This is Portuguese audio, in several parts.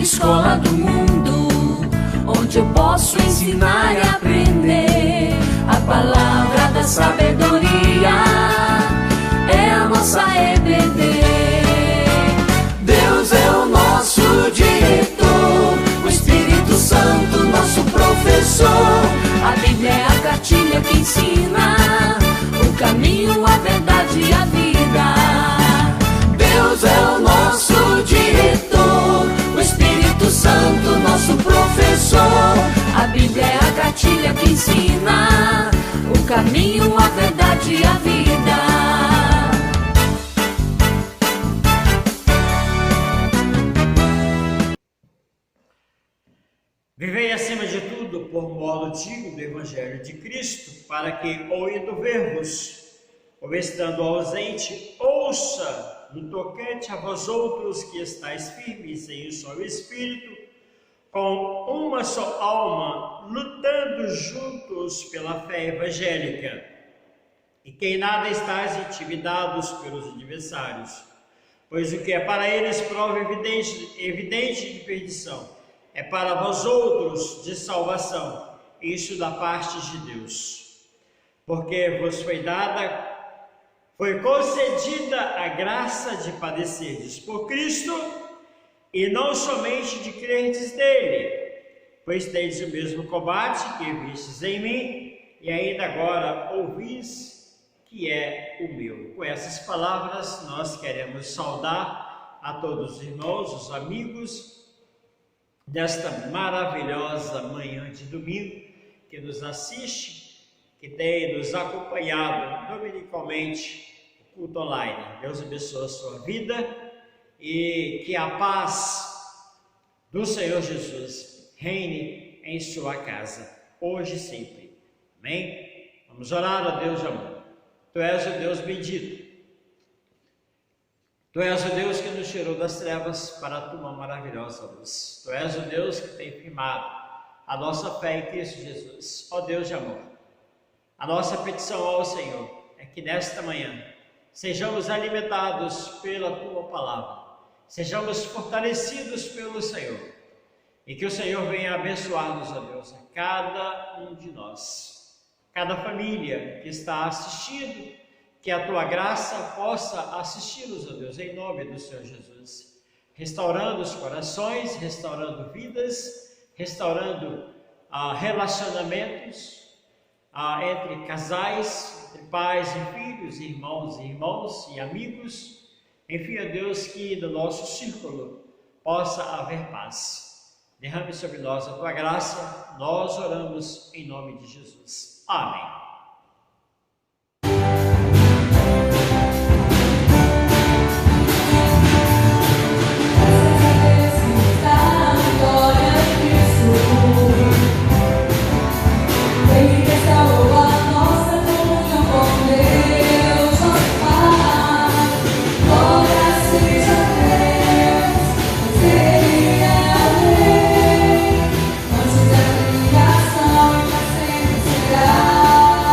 escola do mundo, onde eu posso ensinar e aprender. A palavra da sabedoria é a nossa EBD. Deus é o nosso diretor, o Espírito Santo nosso professor. A Bíblia é a cartilha que ensina o caminho, a verdade e a vida. Deus é o nosso diretor, o Espírito Santo nosso professor. A Bíblia é a cartilha que ensina o caminho, a verdade e a vida. Vivei acima de tudo por modo digno do Evangelho de Cristo, para que, ou indo ver-vos, ou estando ausente, ouça no tocante a vós outros que estáis firmes em um só Espírito, com uma só alma, lutando juntos pela fé evangélica, e que em nada estáis intimidados pelos adversários, pois o que é para eles prova evidente de perdição, é para vós outros de salvação, isso da parte de Deus. Porque vos foi concedida a graça de padecerdes por Cristo, e não somente de crerdes nele, pois tendes o mesmo combate que vistes em mim, e ainda agora ouvis que é o meu. Com essas palavras nós queremos saudar a todos os irmãos, os amigos, desta maravilhosa manhã de domingo, que nos assiste, que tem nos acompanhado dominicalmente o culto online. Deus abençoe a sua vida e que a paz do Senhor Jesus reine em sua casa, hoje e sempre. Amém? Vamos orar a Deus de amor. Tu és o Deus bendito. Tu és o Deus que nos tirou das trevas para a tua maravilhosa luz. Tu és o Deus que tem firmado a nossa fé em Cristo Jesus. Ó Deus de amor, a nossa petição ao Senhor é que nesta manhã sejamos alimentados pela tua palavra, sejamos fortalecidos pelo Senhor, e que o Senhor venha abençoar-nos, ó Deus, a cada um de nós, cada família que está assistindo, que a tua graça possa assisti-los, ó Deus, em nome do Senhor Jesus, restaurando os corações, restaurando vidas, restaurando relacionamentos entre casais, entre pais e filhos, irmãos e amigos, enfim, ó Deus, que no nosso círculo possa haver paz. Derrame sobre nós a tua graça, nós oramos em nome de Jesus. Amém. Antes da criação, para sempre será.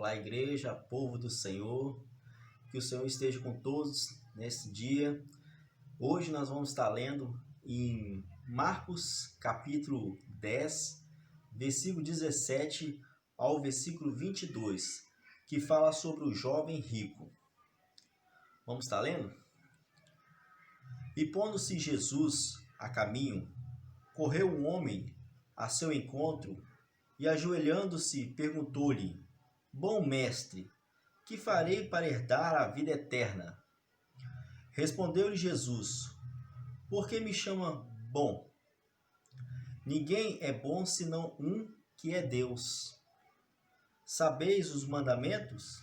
Olá, igreja, povo do Senhor, que o Senhor esteja com todos nesse dia. Hoje nós vamos estar lendo em Marcos capítulo 10, versículo 17 ao versículo 22, que fala sobre o jovem rico. Vamos estar lendo? E pondo-se Jesus a caminho, correu um homem a seu encontro e, ajoelhando-se, perguntou-lhe: Bom mestre, que farei para herdar a vida eterna? Respondeu-lhe Jesus: Por que me chama bom? Ninguém é bom senão um, que é Deus. Sabeis os mandamentos?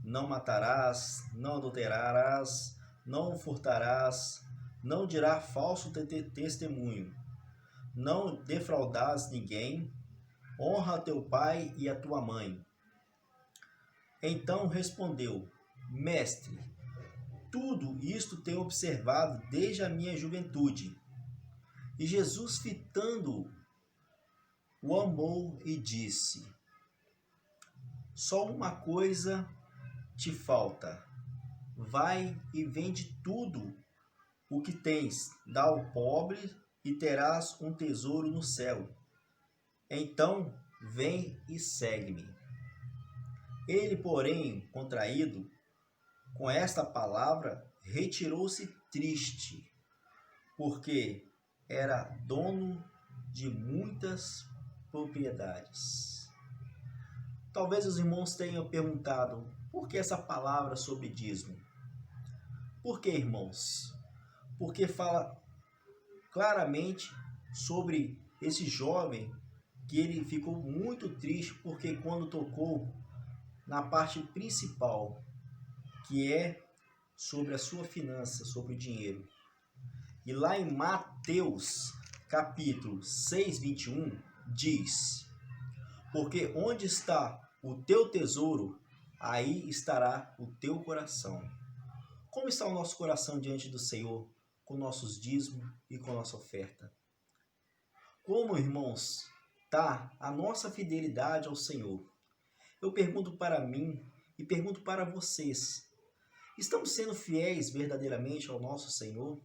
Não matarás, não adulterarás, não furtarás, não dirás falso testemunho, não defraudarás ninguém, honra teu pai e a tua mãe. Então respondeu: Mestre, tudo isto tenho observado desde a minha juventude. E Jesus, fitando-o, o amou e disse: Só uma coisa te falta. Vai e vende tudo o que tens, dá ao pobre e terás um tesouro no céu. Então vem e segue-me. Ele, porém, contraído com esta palavra, retirou-se triste, porque era dono de muitas propriedades. Talvez os irmãos tenham perguntado: por que essa palavra sobre dízimo? Por que, irmãos? Porque fala claramente sobre esse jovem, que ele ficou muito triste porque quando tocou na parte principal, que é sobre a sua finança, sobre o dinheiro. E lá em Mateus capítulo 6, 21, diz: Porque onde está o teu tesouro, aí estará o teu coração. Como está o nosso coração diante do Senhor, com nossos dízimos e com nossa oferta? Como, irmãos, está a nossa fidelidade ao Senhor? Eu pergunto para mim e pergunto para vocês: estamos sendo fiéis verdadeiramente ao nosso Senhor?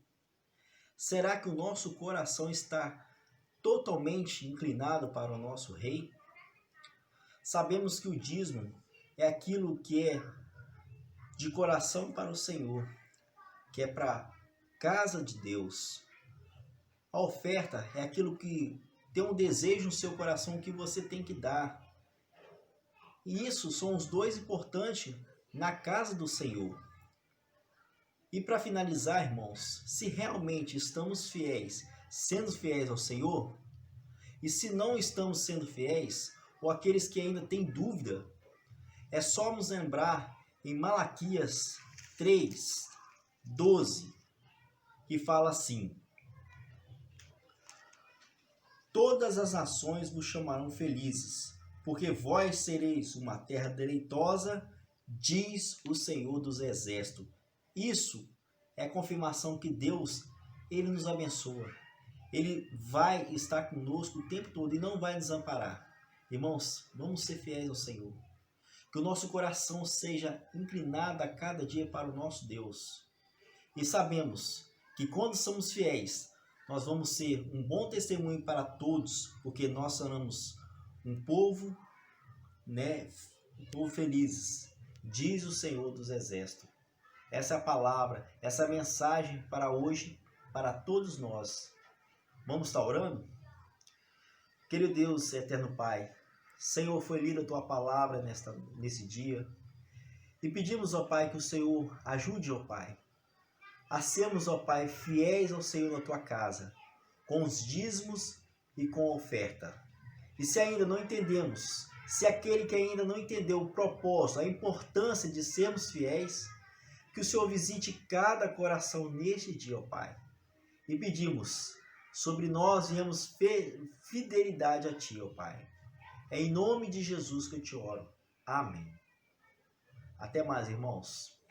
Será que o nosso coração está totalmente inclinado para o nosso Rei? Sabemos que o dízimo é aquilo que é de coração para o Senhor, que é para a casa de Deus. A oferta é aquilo que tem um desejo no seu coração que você tem que dar. E isso são os dois importantes na casa do Senhor. E para finalizar, irmãos, se realmente estamos fiéis, sendo fiéis ao Senhor, e se não estamos sendo fiéis, ou aqueles que ainda têm dúvida, é só nos lembrar em Malaquias 3, 12, que fala assim: Todas as nações vos chamarão felizes, porque vós sereis uma terra deleitosa, diz o Senhor dos Exércitos. Isso é a confirmação que Deus, Ele nos abençoa. Ele vai estar conosco o tempo todo e não vai desamparar. Irmãos, vamos ser fiéis ao Senhor. Que o nosso coração seja inclinado a cada dia para o nosso Deus. E sabemos que quando somos fiéis, nós vamos ser um bom testemunho para todos, porque nós seremos um povo, um povo felizes, diz o Senhor dos Exércitos. Essa é a palavra, essa é a mensagem para hoje, para todos nós. Vamos estar orando? Querido Deus, eterno Pai, Senhor, foi lida a Tua palavra nesse dia. E pedimos, ó Pai, que o Senhor ajude, ó Pai, a sermos, ó Pai, fiéis ao Senhor na Tua casa, com os dízimos e com a oferta. E se ainda não entendemos, se aquele que ainda não entendeu o propósito, a importância de sermos fiéis, que o Senhor visite cada coração neste dia, ó Pai. E pedimos, sobre nós viemos fidelidade a Ti, ó Pai. É em nome de Jesus que eu te oro. Amém. Até mais, irmãos.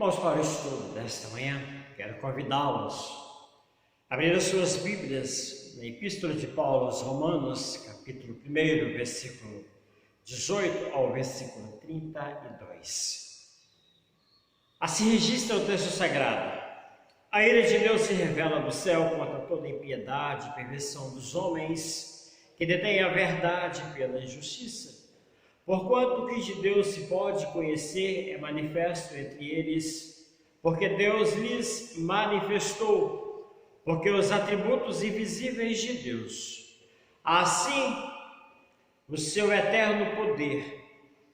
Vamos para o estudo desta manhã. Quero convidá-los a abrir as suas Bíblias na Epístola de Paulo aos Romanos, capítulo 1, versículo 18 ao versículo 32. Assim registra o texto sagrado: a ira de Deus se revela do céu contra toda impiedade e perversão dos homens que detêm a verdade pela injustiça. Porquanto o que de Deus se pode conhecer é manifesto entre eles, porque Deus lhes manifestou, porque os atributos invisíveis de Deus, assim o seu eterno poder,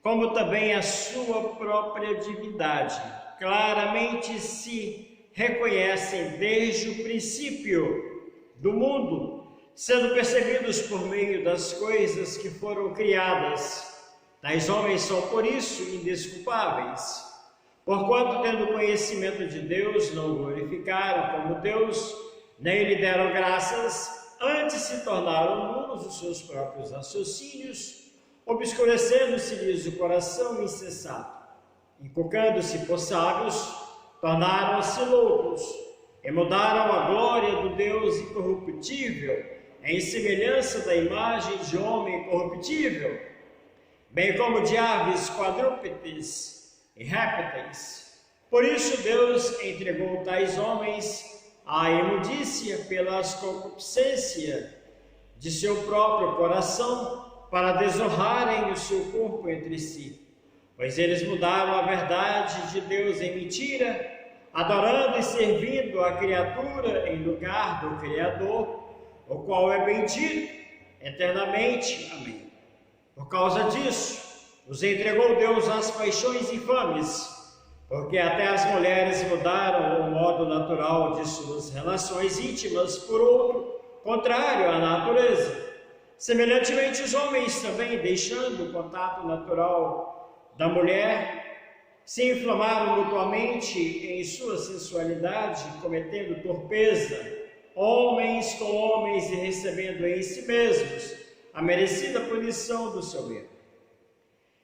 como também a sua própria divindade, claramente se reconhecem desde o princípio do mundo, sendo percebidos por meio das coisas que foram criadas. Tais homens são por isso indesculpáveis, porquanto, tendo conhecimento de Deus, não glorificaram como Deus, nem lhe deram graças, antes se tornaram nulos os seus próprios raciocínios, obscurecendo-se-lhes o coração insensato, inculcando-se por sábios, tornaram-se loucos, e mudaram a glória do Deus incorruptível em semelhança da imagem de homem corruptível, bem como de aves, quadrúpedes e répteis. Por isso Deus entregou tais homens à imundícia pelas concupiscências de seu próprio coração, para desonrarem o seu corpo entre si. Pois eles mudaram a verdade de Deus em mentira, adorando e servindo a criatura em lugar do Criador, o qual é bendito eternamente. Amém. Por causa disso, os entregou Deus às paixões infames, porque até as mulheres mudaram o modo natural de suas relações íntimas por outro, contrário à natureza. Semelhantemente, os homens também, deixando o contato natural da mulher, se inflamaram mutuamente em sua sensualidade, cometendo torpeza, homens com homens, e recebendo em si mesmos a merecida punição do seu erro.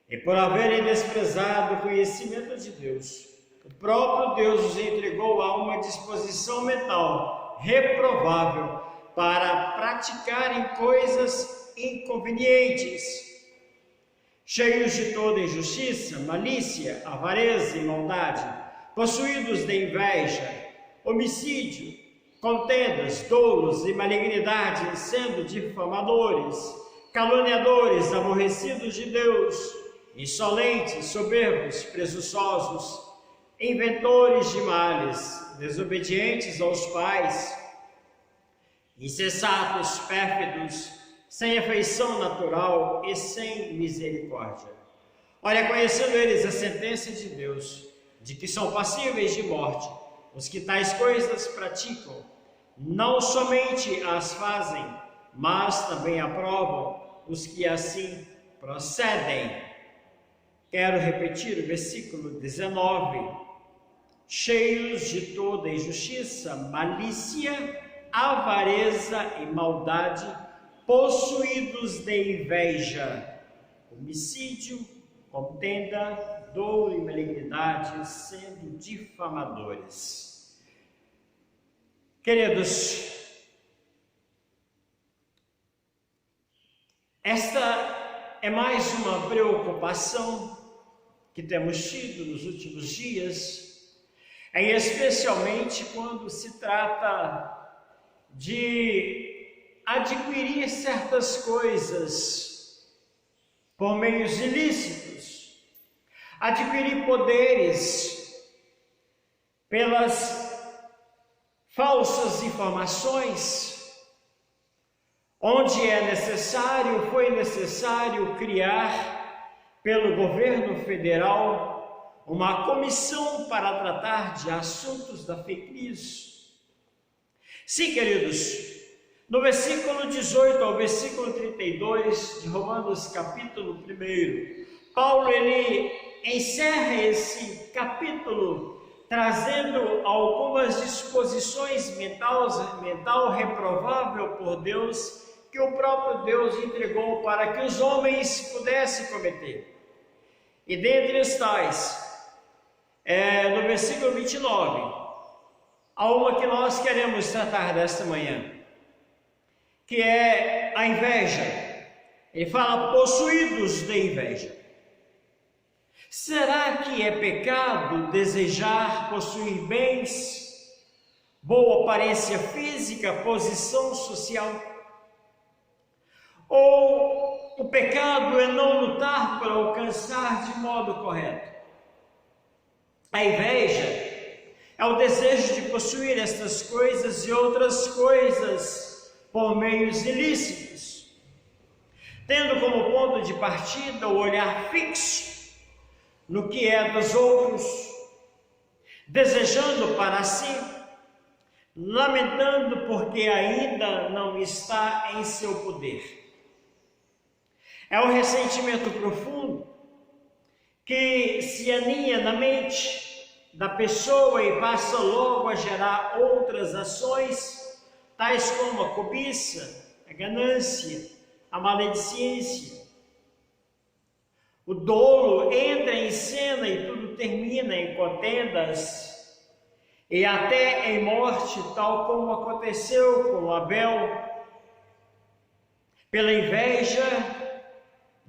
E por haverem desprezado o conhecimento de Deus, o próprio Deus os entregou a uma disposição mental reprovável para praticarem coisas inconvenientes, cheios de toda injustiça, malícia, avareza e maldade, possuídos de inveja, homicídio, contendas, dolos e malignidade, sendo difamadores, caluniadores, aborrecidos de Deus, insolentes, soberbos, presunçosos, inventores de males, desobedientes aos pais, insensatos, pérfidos, sem afeição natural e sem misericórdia. Olha, conhecendo eles a sentença de Deus, de que são passíveis de morte os que tais coisas praticam, não somente as fazem, mas também aprovam os que assim procedem. Quero repetir o versículo 19. Cheios de toda injustiça, malícia, avareza e maldade, possuídos de inveja, homicídio, contenda, dolo e malignidade, sendo difamadores. Queridos, esta é mais uma preocupação que temos tido nos últimos dias, especialmente quando se trata de adquirir certas coisas por meios ilícitos, adquirir poderes pelas falsas informações, onde foi necessário criar pelo governo federal uma comissão para tratar de assuntos da fake news. Sim, queridos, no versículo 18 ao versículo 32 de Romanos capítulo 1, Paulo ele encerra esse capítulo trazendo algumas disposições mental reprovável por Deus, que o próprio Deus entregou para que os homens pudessem cometer. E dentre os tais, no versículo 29, há uma que nós queremos tratar desta manhã, que é a inveja. Ele fala possuídos de inveja. Será que é pecado desejar possuir bens, boa aparência física, posição social? Ou o pecado é não lutar para alcançar de modo correto? A inveja é o desejo de possuir estas coisas e outras coisas por meios ilícitos, tendo como ponto de partida o olhar fixo no que é dos outros, desejando para si, lamentando porque ainda não está em seu poder. É um ressentimento profundo que se aninha na mente da pessoa e passa logo a gerar outras ações, tais como a cobiça, a ganância, a maledicência. O dolo entra em cena e tudo termina em contendas e até em morte, tal como aconteceu com Abel, pela inveja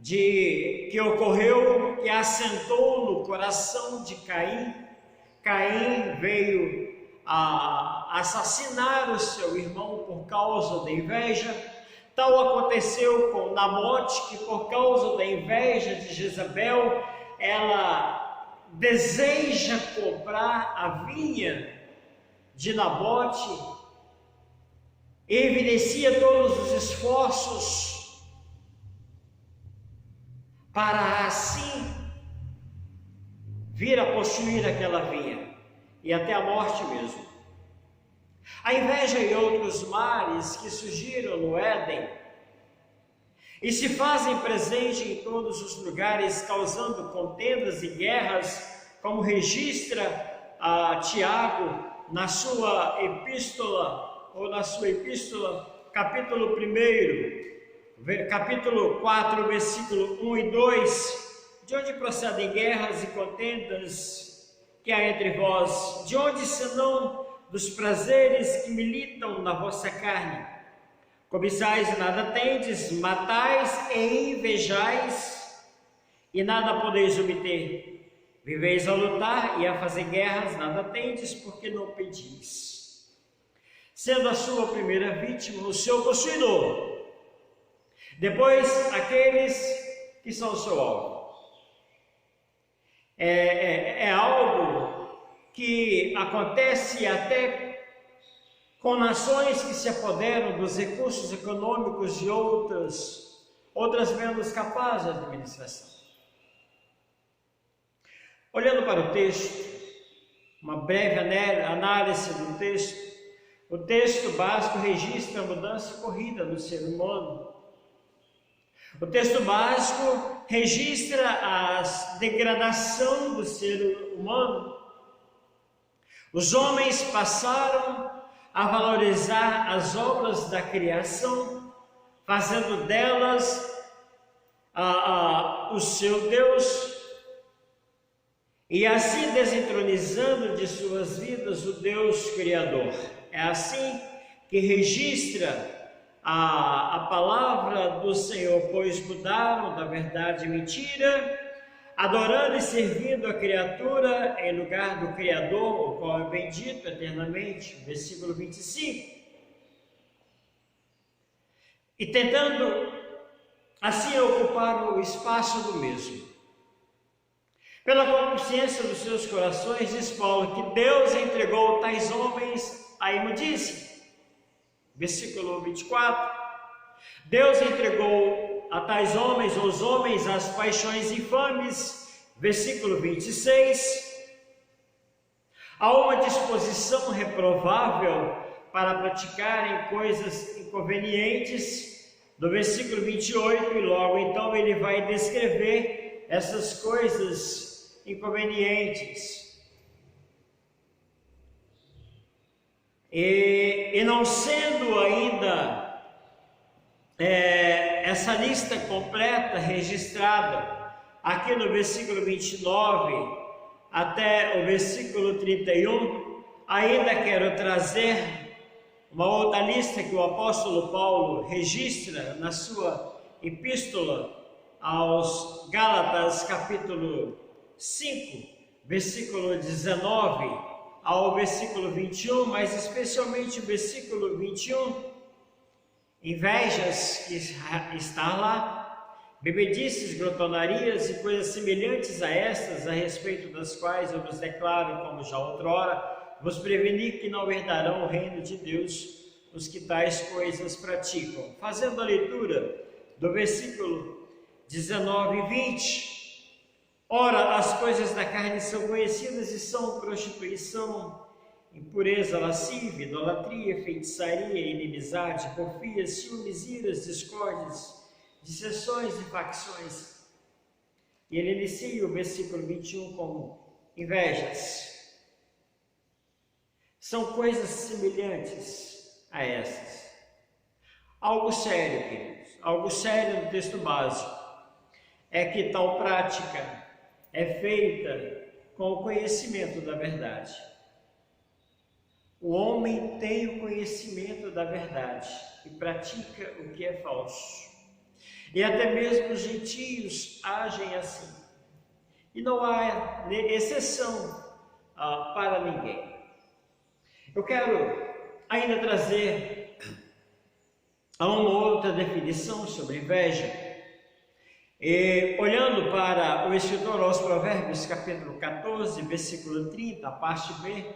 que ocorreu, que assentou no coração de Caim. Caim veio a assassinar o seu irmão por causa da inveja. Tal aconteceu com Nabote, que por causa da inveja de Jezabel, ela deseja comprar a vinha de Nabote, e evidencia todos os esforços para assim vir a possuir aquela vinha, e até a morte mesmo. A inveja e outros males que surgiram no Éden e se fazem presente em todos os lugares, causando contendas e guerras, como registra Tiago na sua epístola, capítulo 1, capítulo 4, versículo 1 e 2, de onde procedem guerras e contendas que há entre vós, de onde senão dos prazeres que militam na vossa carne? Cobiçais e nada tendes, matais e invejais e nada podeis obter. Viveis a lutar e a fazer guerras, nada tendes, porque não pedis. Sendo a sua primeira vítima o seu possuidor, depois aqueles que são o seu alvo. É algo que acontece até com nações que se apoderam dos recursos econômicos de outras menos capazes de administração. Olhando para o texto, uma breve análise do texto, o texto básico registra a mudança ocorrida no ser humano. O texto básico registra a degradação do ser humano. Os homens passaram a valorizar as obras da criação, fazendo delas o seu Deus, e assim desentronizando de suas vidas o Deus Criador. É assim que registra a palavra do Senhor: pois mudaram da verdade e mentira, adorando e servindo a criatura em lugar do Criador, o qual é bendito eternamente. Versículo 25. E tentando assim ocupar o espaço do mesmo. Pela consciência dos seus corações, diz Paulo, que Deus entregou tais homens à imundície. Versículo 24. Deus entregou a tais homens, os homens, às paixões infames. Versículo 26. Há uma disposição reprovável para praticarem coisas inconvenientes. Do versículo 28, e logo então ele vai descrever essas coisas inconvenientes. E não sendo ainda essa lista completa registrada aqui no versículo 29, até o versículo 31, ainda quero trazer uma outra lista que o apóstolo Paulo registra na sua epístola aos Gálatas, capítulo 5, versículo 19 ao versículo 21, mas especialmente o versículo 21, invejas que está lá, bebedices, glotonarias e coisas semelhantes a estas, a respeito das quais eu vos declaro, como já outrora, vos preveni que não herdarão o reino de Deus os que tais coisas praticam. Fazendo a leitura do versículo 19 e 20, ora, as coisas da carne são conhecidas e são prostituição, impureza, lascívia, idolatria, feitiçaria, inimizade, porfia, ciúmes, iras, discórdias, dissensões e facções. E ele inicia o versículo 21 como invejas. São coisas semelhantes a essas. Algo sério, queridos, algo sério no texto básico é que tal prática é feita com o conhecimento da verdade. O homem tem o conhecimento da verdade e pratica o que é falso. E até mesmo os gentios agem assim. E não há exceção para ninguém. Eu quero ainda trazer uma outra definição sobre inveja. Olhando para o escritor aos Provérbios, capítulo 14, versículo 30, a parte B,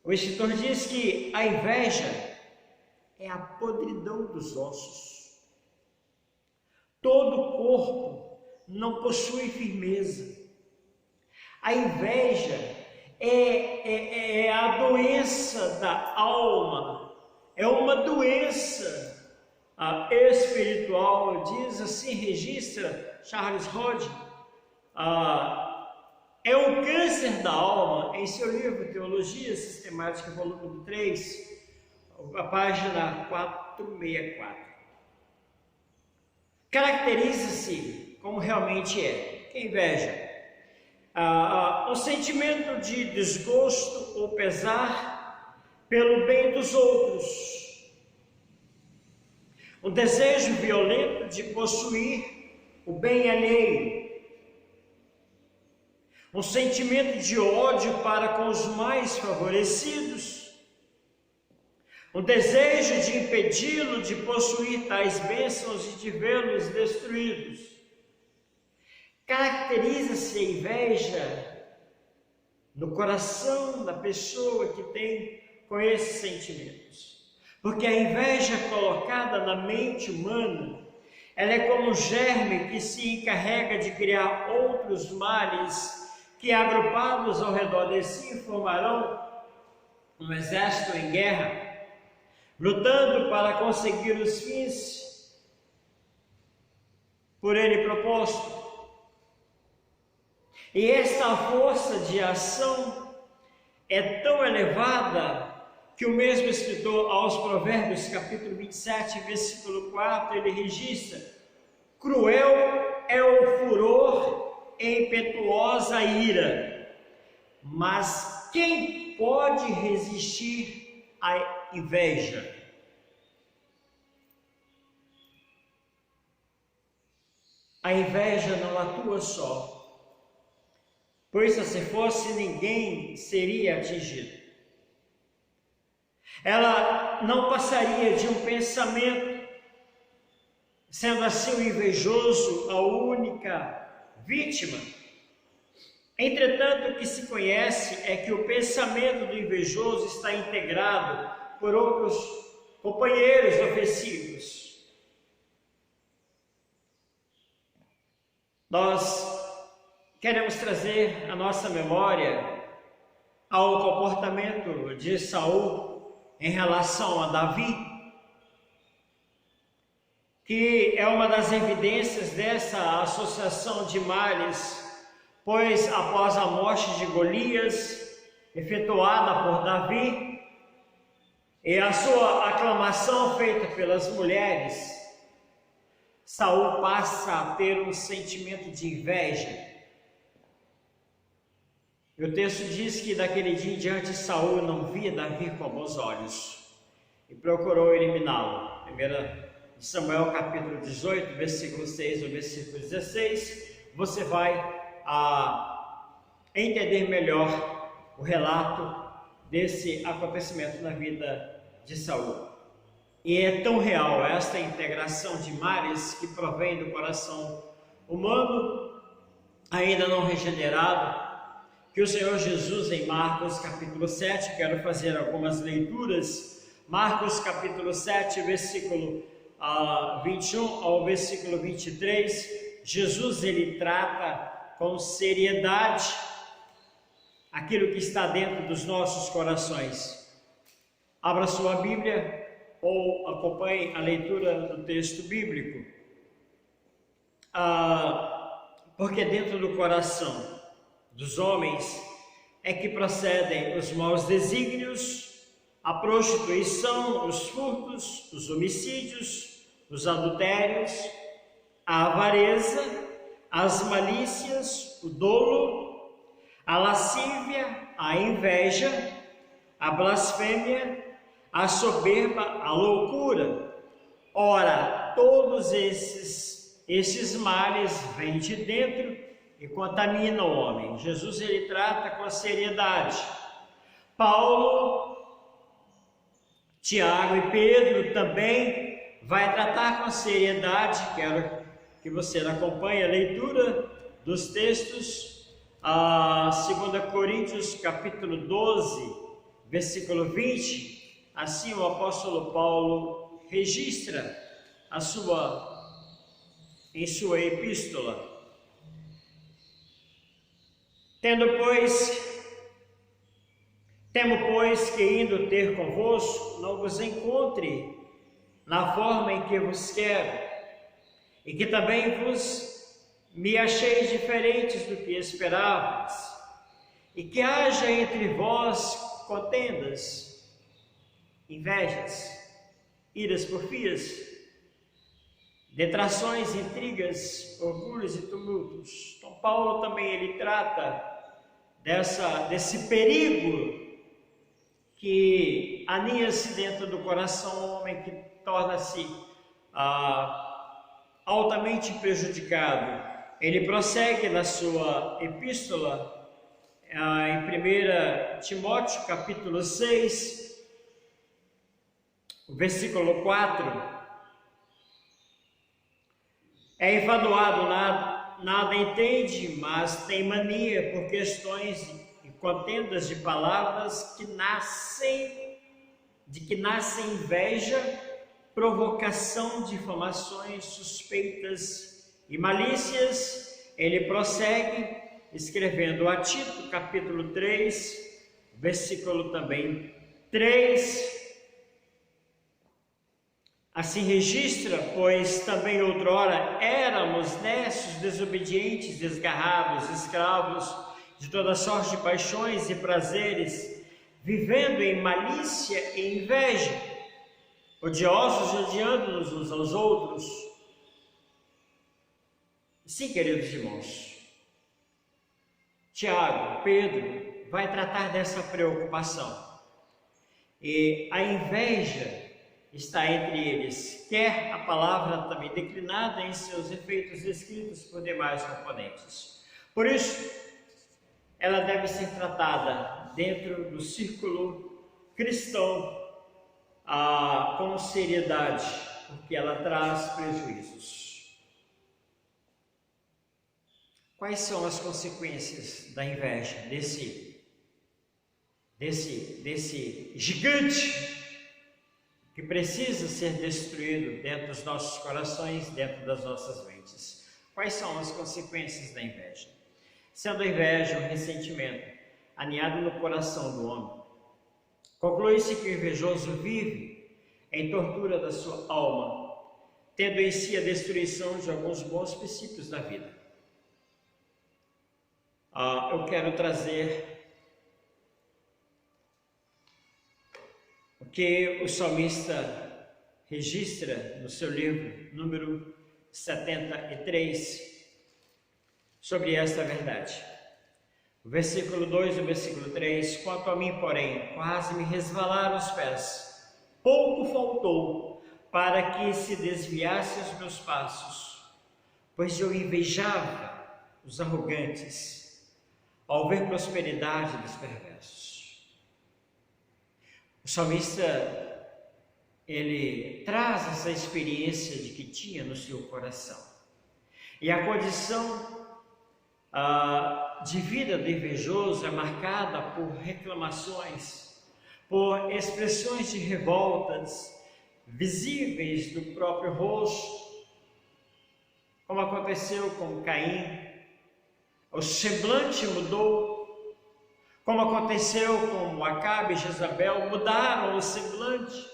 o escritor diz que a inveja é a podridão dos ossos. Todo o corpo não possui firmeza. A inveja é a doença da alma, é uma doença espiritual, diz assim, registra Charles Hodge, é um câncer da alma, em seu livro Teologia Sistemática, volume 3, a página 464. Caracteriza-se como realmente é, que inveja. Um sentimento de desgosto ou pesar pelo bem dos outros, um desejo violento de possuir o bem alheio, um sentimento de ódio para com os mais favorecidos, um desejo de impedi-lo de possuir tais bênçãos e de vê-los destruídos. Caracteriza-se a inveja no coração da pessoa que tem com esses sentimentos. Porque a inveja colocada na mente humana, ela é como um germe que se encarrega de criar outros males que, agrupados ao redor de si, formarão um exército em guerra, lutando para conseguir os fins por ele proposto. E esta força de ação é tão elevada que o mesmo escritor aos Provérbios, capítulo 27, versículo 4, ele registra: cruel é o furor e impetuosa ira, mas quem pode resistir à inveja? A inveja não atua só, pois se fosse, ninguém seria atingido. Ela não passaria de um pensamento, sendo assim o invejoso a única vítima. Entretanto, o que se conhece é que o pensamento do invejoso está integrado por outros companheiros ofensivos. Nós queremos trazer à nossa memória ao comportamento de Saul em relação a Davi, que é uma das evidências dessa associação de males, pois após a morte de Golias, efetuada por Davi, e a sua aclamação feita pelas mulheres, Saul passa a ter um sentimento de inveja E o texto diz que daquele dia em diante Saul não via Davi com bons olhos e procurou eliminá-lo. 1 Samuel capítulo 18, versículo 6 ao versículo 16, você vai entender melhor o relato desse acontecimento na vida de Saul. E é tão real esta integração de males que provém do coração humano ainda não regenerado, que o Senhor Jesus em Marcos capítulo 7, quero fazer algumas leituras, Marcos capítulo 7, versículo 21 ao versículo 23, Jesus ele trata com seriedade aquilo que está dentro dos nossos corações. Abra sua Bíblia ou acompanhe a leitura do texto bíblico, porque dentro do coração dos homens é que procedem os maus desígnios, a prostituição, os furtos, os homicídios, os adultérios, a avareza, as malícias, o dolo, a lascívia, a inveja, a blasfêmia, a soberba, a loucura. Ora, todos esses males vêm de dentro e contaminam o homem. Jesus ele trata com seriedade. Paulo, Tiago e Pedro também vai tratar com seriedade. Quero que você acompanhe a leitura dos textos. 2 Coríntios capítulo 12, versículo 20. Assim o apóstolo Paulo registra em sua epístola. Temo, pois, que indo ter convosco, não vos encontre na forma em que vos quero, e que também me acheis diferentes do que esperávamos, e que haja entre vós contendas, invejas, iras, porfias, detrações, intrigas, orgulhos e tumultos. Então Paulo também ele trata desse perigo que aninha-se dentro do coração do homem, que torna-se altamente prejudicado. Ele prossegue na sua epístola, em 1 Timóteo capítulo 6, versículo 4. É enfadoado, nada entende, mas tem mania por questões e contendas de palavras que nascem inveja, provocação, difamações, suspeitas e malícias. Ele prossegue escrevendo a Tito, capítulo 3, versículo também 3. Assim registra, pois também outrora éramos necios, desobedientes, desgarrados, escravos de toda sorte de paixões e prazeres, vivendo em malícia e inveja, odiosos, odiando-nos uns aos outros. Sim, queridos irmãos, Tiago, Pedro vai tratar dessa preocupação. E a inveja está entre eles, quer a palavra também declinada em seus efeitos descritos por demais componentes. Por isso, ela deve ser tratada dentro do círculo cristão com seriedade, porque ela traz prejuízos. Quais são as consequências da inveja, desse gigante que precisa ser destruído dentro dos nossos corações, dentro das nossas mentes? Quais são as consequências da inveja? Sendo a inveja um ressentimento aninhado no coração do homem, conclui-se que o invejoso vive em tortura da sua alma, tendo em si a destruição de alguns bons princípios da vida. Eu quero trazer o que o salmista registra no seu livro, número 73, sobre esta verdade. O versículo 2 e o versículo 3, quanto a mim, porém, quase me resvalaram os pés. Pouco faltou para que se desviasse os meus passos, pois eu invejava os arrogantes ao ver prosperidade dos perversos. O salmista, ele traz essa experiência de que tinha no seu coração. E a condição de vida do invejoso é marcada por reclamações, por expressões de revoltas visíveis do próprio rosto, como aconteceu com Caim. O semblante mudou, como aconteceu com Acabe e Jezabel, mudaram o semblante.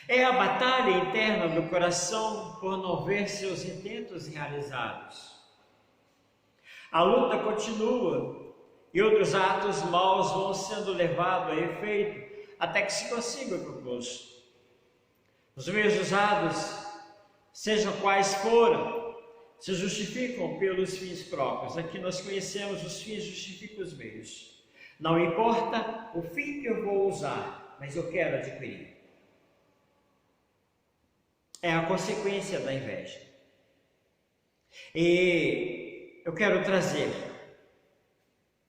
É a batalha interna do coração por não ver seus intentos realizados. A luta continua e outros atos maus vão sendo levados a efeito até que se consiga o propósito. Os meios usados, sejam quais forem, se justificam pelos fins próprios. Aqui nós conhecemos os fins justificam os meios. Não importa o fim que eu vou usar, mas eu quero adquirir. É a consequência da inveja. E eu quero trazer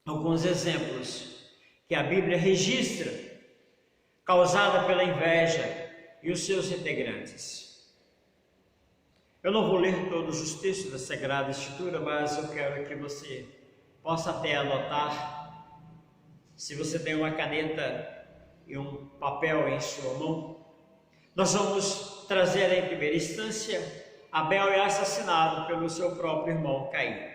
alguns exemplos que a Bíblia registra, causada pela inveja e os seus integrantes. Eu não vou ler todos os textos da Sagrada Escritura, mas eu quero que você possa até anotar. Se você tem uma caneta e um papel em sua mão, nós vamos trazer em primeira instância: Abel é assassinado pelo seu próprio irmão Caim,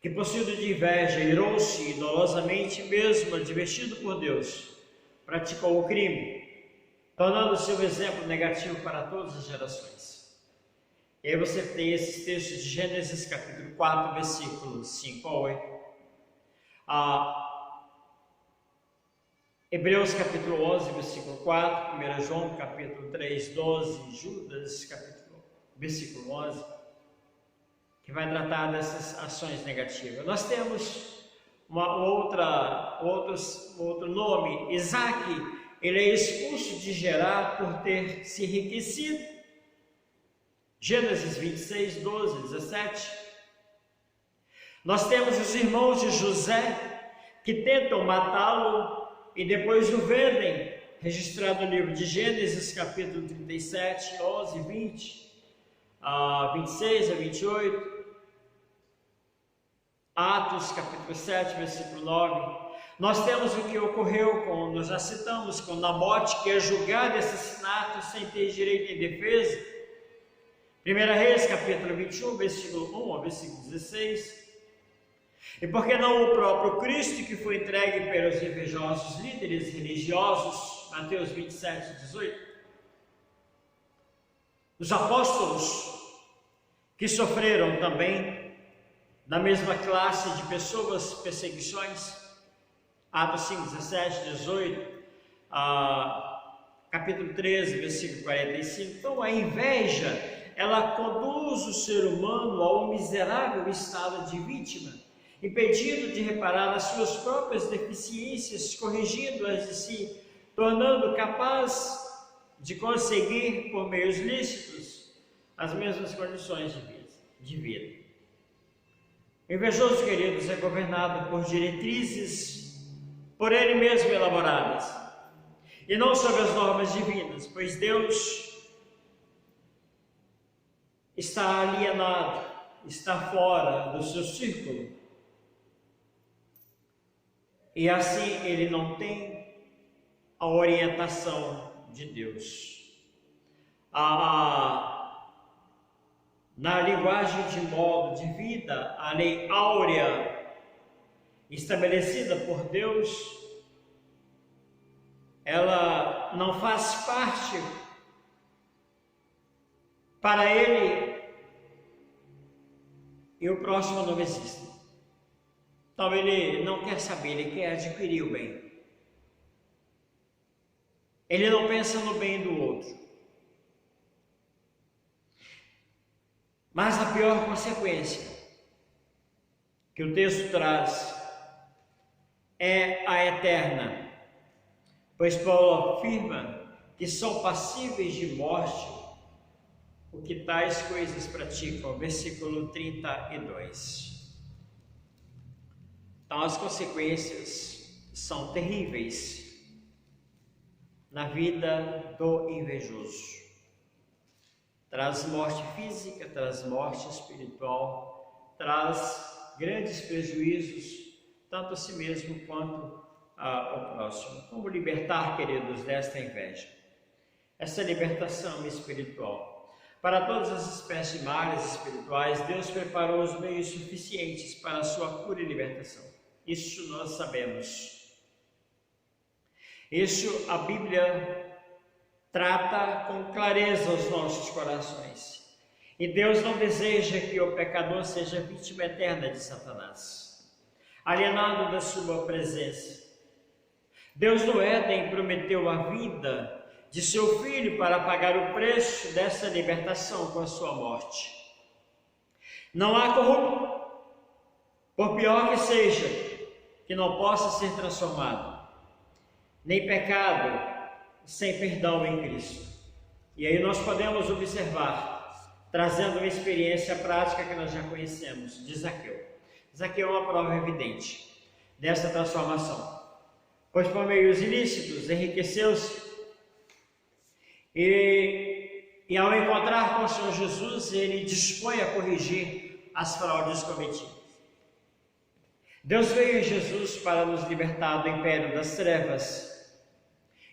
que possuído de inveja, irou-se e dolosamente, mesmo advertido por Deus, praticou o crime, tornando seu exemplo negativo para todas as gerações. E aí você tem esses textos de Gênesis capítulo 4, versículos 5 a 8. Hebreus capítulo 11, versículo 4, 1 João capítulo 3, 12, Judas versículo 11, que vai tratar dessas ações negativas. Nós temos outro nome, Isaac. Ele é expulso de Gerar por ter se enriquecido. Gênesis 26, 12, 17. Nós temos os irmãos de José que tentam matá-lo e depois o vendem, registrado no livro de Gênesis, capítulo 37, 11, 20, 26 a 28. Atos, capítulo 7, versículo 9. Nós temos o que ocorreu nós já citamos, com Nabote, que é julgado e assassinado sem ter direito em defesa. 1 Reis, capítulo 21, versículo 1 a versículo 16. E por que não o próprio Cristo, que foi entregue pelos invejosos líderes religiosos, Mateus 27, 18. Os apóstolos, que sofreram também da mesma classe de pessoas, perseguições, Atos 5, 17, 18, capítulo 13, versículo 45. Então a inveja, ela conduz o ser humano ao miserável estado de vítima, impedindo de reparar nas suas próprias deficiências, corrigindo-as de si, tornando capaz de conseguir, por meios lícitos, as mesmas condições de vida. O invejoso, queridos, é governado por diretrizes por ele mesmo elaboradas, e não sob as normas divinas, pois Deus está alienado, está fora do seu círculo, e assim ele não tem a orientação de Deus. Na linguagem de modo de vida, a lei áurea estabelecida por Deus, ela não faz parte para ele, e o próximo não existe. Então ele não quer saber, ele quer adquirir o bem. Ele não pensa no bem do outro. Mas a pior consequência que o texto traz é a eterna, pois Paulo afirma que são passíveis de morte o que tais coisas praticam, versículo 32. Então as consequências são terríveis na vida do invejoso. Traz morte física, traz morte espiritual, traz grandes prejuízos, tanto a si mesmo quanto ao próximo. Como libertar, queridos, desta inveja? Essa libertação espiritual. Para todas as espécies de males espirituais, Deus preparou os meios suficientes para a sua cura e libertação. Isso nós sabemos. Isso a Bíblia trata com clareza os nossos corações. E Deus não deseja que o pecador seja vítima eterna de Satanás, alienado da sua presença. Deus no Éden prometeu a vida de seu filho para pagar o preço dessa libertação com a sua morte. Não há corrupto, por pior que seja, que não possa ser transformado, nem pecado sem perdão em Cristo. E aí nós podemos observar, trazendo uma experiência prática que nós já conhecemos, de Zaqueu. Zaqueu é uma prova evidente dessa transformação, pois por meios ilícitos enriqueceu-se e ao encontrar com o Senhor Jesus, ele dispõe a corrigir as fraudes cometidas. Deus veio em Jesus para nos libertar do império das trevas,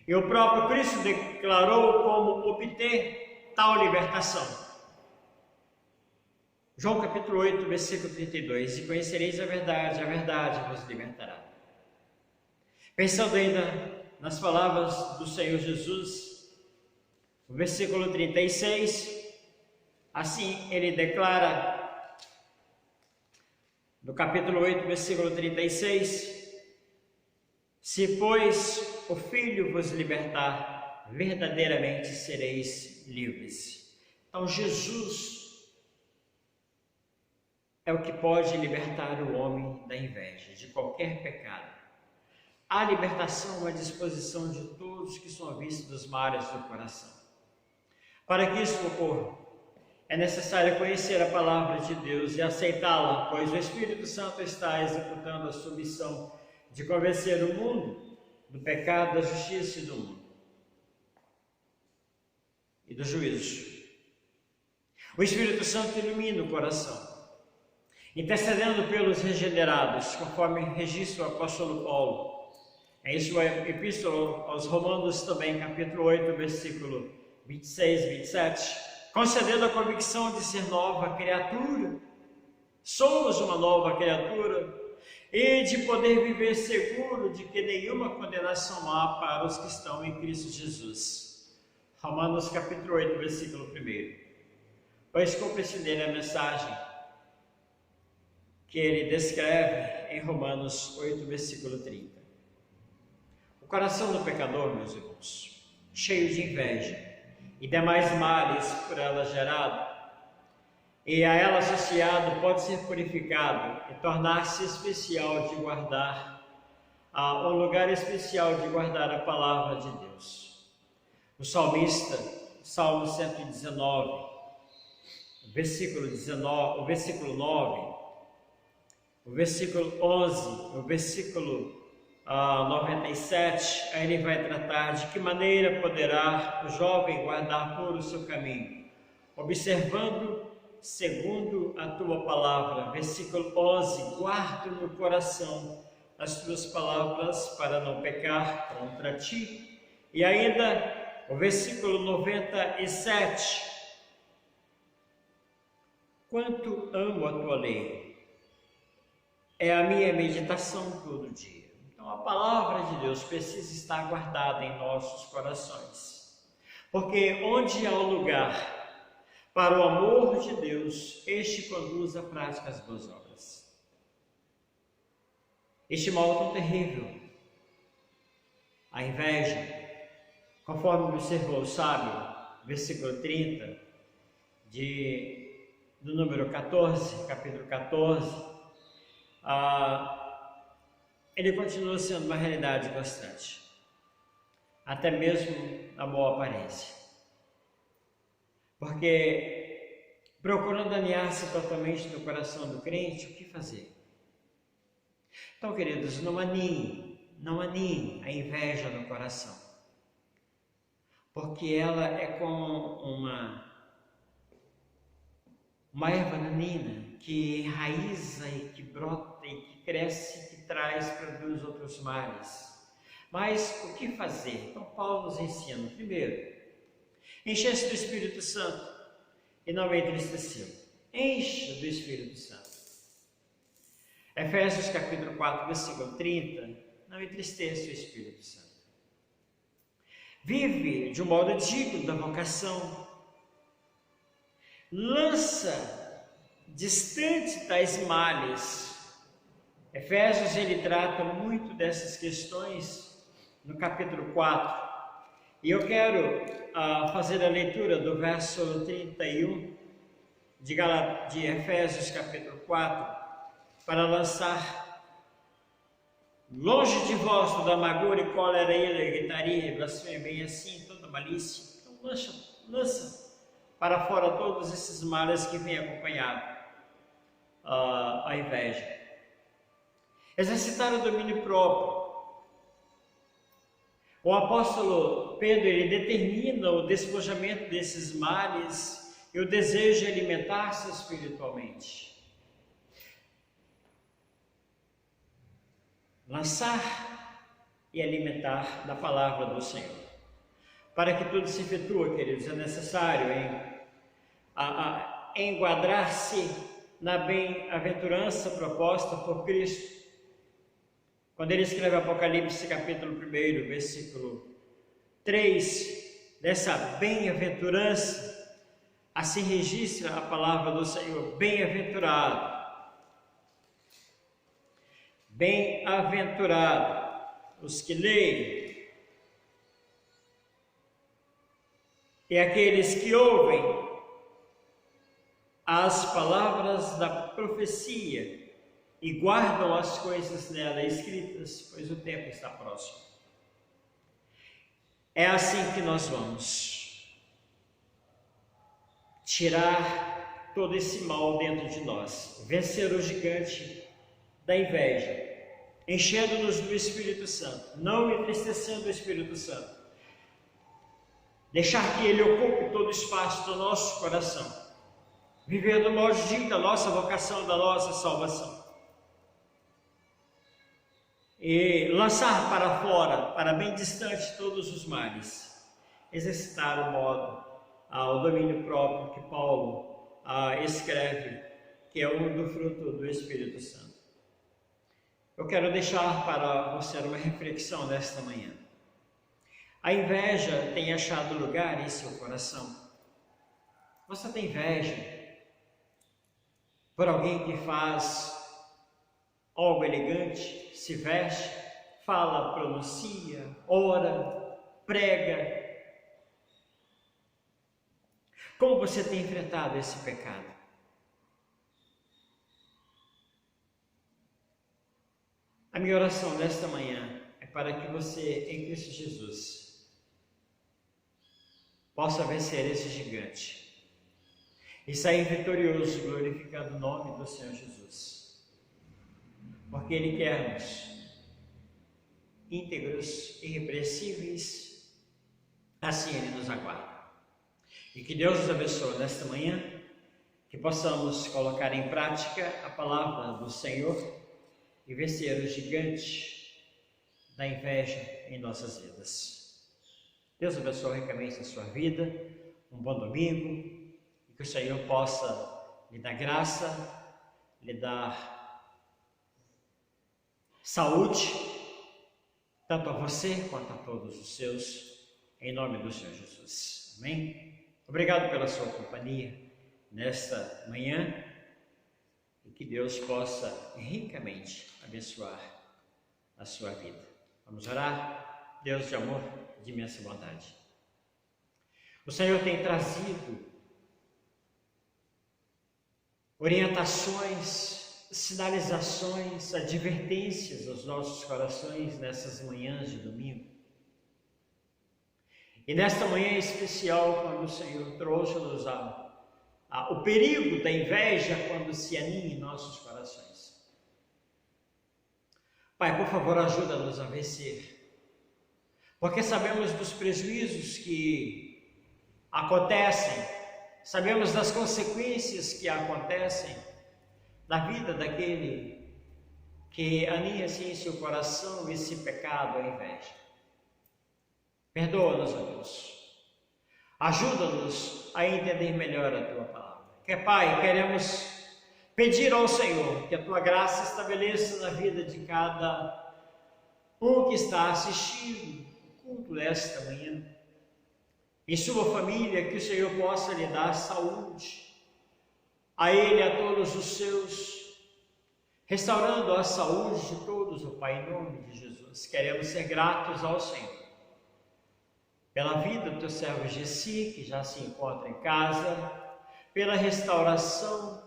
e o próprio Cristo declarou como obter tal libertação. João capítulo 8, versículo 32, e conhecereis a verdade vos libertará. Pensando ainda nas palavras do Senhor Jesus, no versículo 36, assim ele declara, no capítulo 8, versículo 36, se, pois, o Filho vos libertar, verdadeiramente sereis livres. Então, Jesus é o que pode libertar o homem da inveja, de qualquer pecado. A libertação à disposição de todos que são vistos dos mares do coração. Para que isso ocorra, é necessário conhecer a palavra de Deus e aceitá-la, pois o Espírito Santo está executando a sua missão de convencer o mundo do pecado, da justiça e do mundo e do juízo. O Espírito Santo ilumina o coração, intercedendo pelos regenerados, conforme registra o apóstolo Paulo em sua epístola aos Romanos, também capítulo 8, versículo 26, 27, concedendo a convicção de ser nova criatura. Somos uma nova criatura, e de poder viver seguro de que nenhuma condenação há para os que estão em Cristo Jesus. Romanos capítulo 8, versículo 1. Pois compreender a mensagem que ele descreve em Romanos 8, versículo 30. O coração do pecador, meus irmãos, cheio de inveja e demais males por ela gerado, e a ela associado, pode ser purificado e tornar-se especial de guardar, um lugar especial de guardar a palavra de Deus. O salmista, Salmo 119, versículo 19, o versículo 9, o versículo 11, o versículo 97, aí ele vai tratar de que maneira poderá o jovem guardar puro o seu caminho, observando segundo a tua palavra. Versículo 11, guardo no coração as tuas palavras para não pecar contra ti. E ainda o versículo 97, quanto amo a tua lei, é a minha meditação todo dia. Então a palavra de Deus precisa estar guardada em nossos corações, porque onde há um lugar para o amor de Deus, este conduz à prática das boas obras. Este mal tão terrível, a inveja, conforme observou o sábio, versículo 30, do número 14, capítulo 14, ele continua sendo uma realidade constante, até mesmo na boa aparência. Porque, procurando alinhar-se totalmente no coração do crente, o que fazer? Então, queridos, não aninhe a inveja no coração, porque ela é como uma erva daninha que enraiza e que brota e que cresce, que produz outros males. Mas o que fazer? Então Paulo nos ensina, primeiro, encher-se do Espírito Santo e não entristecê-lo. Encha do Espírito Santo. Efésios capítulo 4, versículo 30, não entristeça o Espírito Santo. Vive de um modo digno da vocação. Lança distante tais males. Efésios, ele trata muito dessas questões no capítulo 4. E eu quero fazer a leitura do verso 31 de Efésios capítulo 4, para lançar longe de vós toda amargura e cólera, ira, gritaria, blasfêmia, bem assim, toda malícia. Então lança para fora todos esses males que vêm acompanhado a inveja. Exercitar o domínio próprio. O apóstolo Pedro, ele determina o despojamento desses males e o desejo de alimentar-se espiritualmente. Lançar e alimentar da palavra do Senhor. Para que tudo se efetue, queridos, é necessário enquadrar-se na bem-aventurança proposta por Cristo. Quando ele escreve Apocalipse capítulo 1, versículo 3, dessa bem-aventurança, assim registra a palavra do Senhor: bem-aventurado. Bem-aventurado os que leem e aqueles que ouvem as palavras da profecia e guardam as coisas nela escritas, pois o tempo está próximo. É assim que nós vamos tirar todo esse mal dentro de nós, vencer o gigante da inveja, enchendo-nos do Espírito Santo, não entristecendo o Espírito Santo, deixar que ele ocupe todo o espaço do nosso coração, vivendo o modo digno da nossa vocação, da nossa salvação. E lançar para fora, para bem distante, todos os males. Exercitar o domínio próprio que Paulo escreve, que é um do fruto do Espírito Santo. Eu quero deixar para você uma reflexão nesta manhã. A inveja tem achado lugar em seu coração? Você tem inveja por alguém que faz algo elegante, se veste, fala, pronuncia, ora, prega? Como você tem enfrentado esse pecado? A minha oração nesta manhã é para que você, em Cristo Jesus, possa vencer esse gigante e sair vitorioso, glorificando o nome do Senhor Jesus. Porque Ele quer-nos íntegros, irrepreensíveis, assim Ele nos aguarda. E que Deus nos abençoe nesta manhã, que possamos colocar em prática a palavra do Senhor e vencer o gigante da inveja em nossas vidas. Deus abençoe ricamente a sua vida, um bom domingo, e que o Senhor possa lhe dar graça, lhe dar saúde, tanto a você quanto a todos os seus, em nome do Senhor Jesus. Amém? Obrigado pela sua companhia nesta manhã e que Deus possa ricamente abençoar a sua vida. Vamos orar? Deus de amor, de imensa bondade. O Senhor tem trazido orientações sinalizações, advertências aos nossos corações nessas manhãs de domingo. E nesta manhã especial, quando o Senhor trouxe-nos o perigo da inveja quando se aninha em nossos corações. Pai, por favor, ajuda-nos a vencer, porque sabemos dos prejuízos que acontecem, sabemos das consequências que acontecem na vida daquele que aninha-se em seu coração esse pecado, a inveja. Perdoa-nos, ó Deus. Ajuda-nos a entender melhor a Tua palavra. Que, Pai, queremos pedir ao Senhor que a Tua graça estabeleça na vida de cada um que está assistindo o culto desta manhã. Em sua família, que o Senhor possa lhe dar saúde, a ele e a todos os seus, restaurando a saúde de todos, ó Pai, em nome de Jesus. Queremos ser gratos ao Senhor pela vida do teu servo Gessi, que já se encontra em casa, pela restauração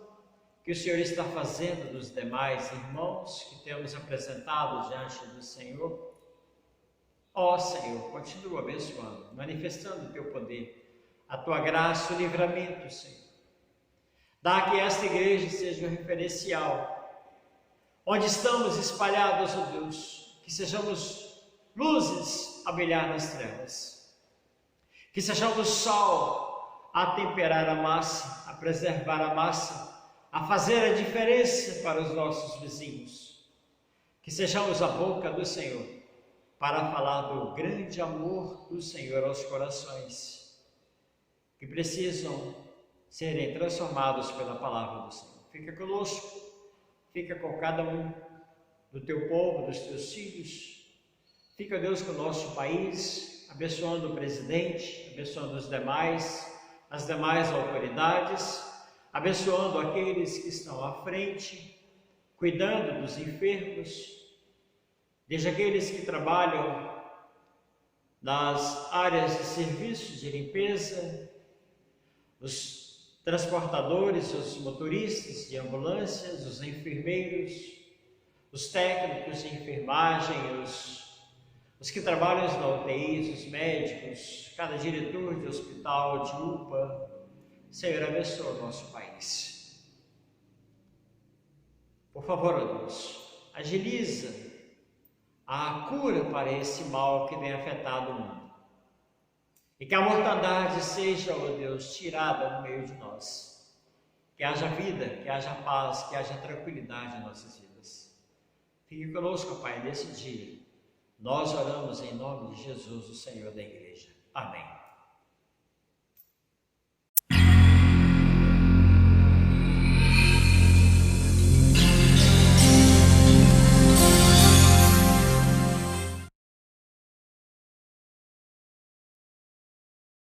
que o Senhor está fazendo dos demais irmãos que temos apresentado diante do Senhor. Ó Senhor, continua abençoando, manifestando o teu poder, a tua graça, o livramento, Senhor. Dá que esta igreja seja um referencial, onde estamos espalhados, ó Deus, que sejamos luzes a brilhar nas trevas. Que sejamos sol a temperar a massa, a preservar a massa, a fazer a diferença para os nossos vizinhos. Que sejamos a boca do Senhor para falar do grande amor do Senhor aos corações que precisam serem transformados pela palavra do Senhor. Fica conosco, fica com cada um do teu povo, dos teus filhos. Fica, Deus, com o nosso país, abençoando o presidente, abençoando os demais, as demais autoridades, abençoando aqueles que estão à frente, cuidando dos enfermos, desde aqueles que trabalham nas áreas de serviços de limpeza, os transportadores, os motoristas de ambulâncias, os enfermeiros, os técnicos de enfermagem, os que trabalham na UTI, os médicos, cada diretor de hospital, de UPA. Senhor, abençoa o nosso país. Por favor, ó Deus, agiliza a cura para esse mal que tem afetado o mundo. E que a mortandade seja, ó Deus, tirada no meio de nós. Que haja vida, que haja paz, que haja tranquilidade em nossas vidas. Fique conosco, Pai, nesse dia. Nós oramos em nome de Jesus, o Senhor da Igreja. Amém.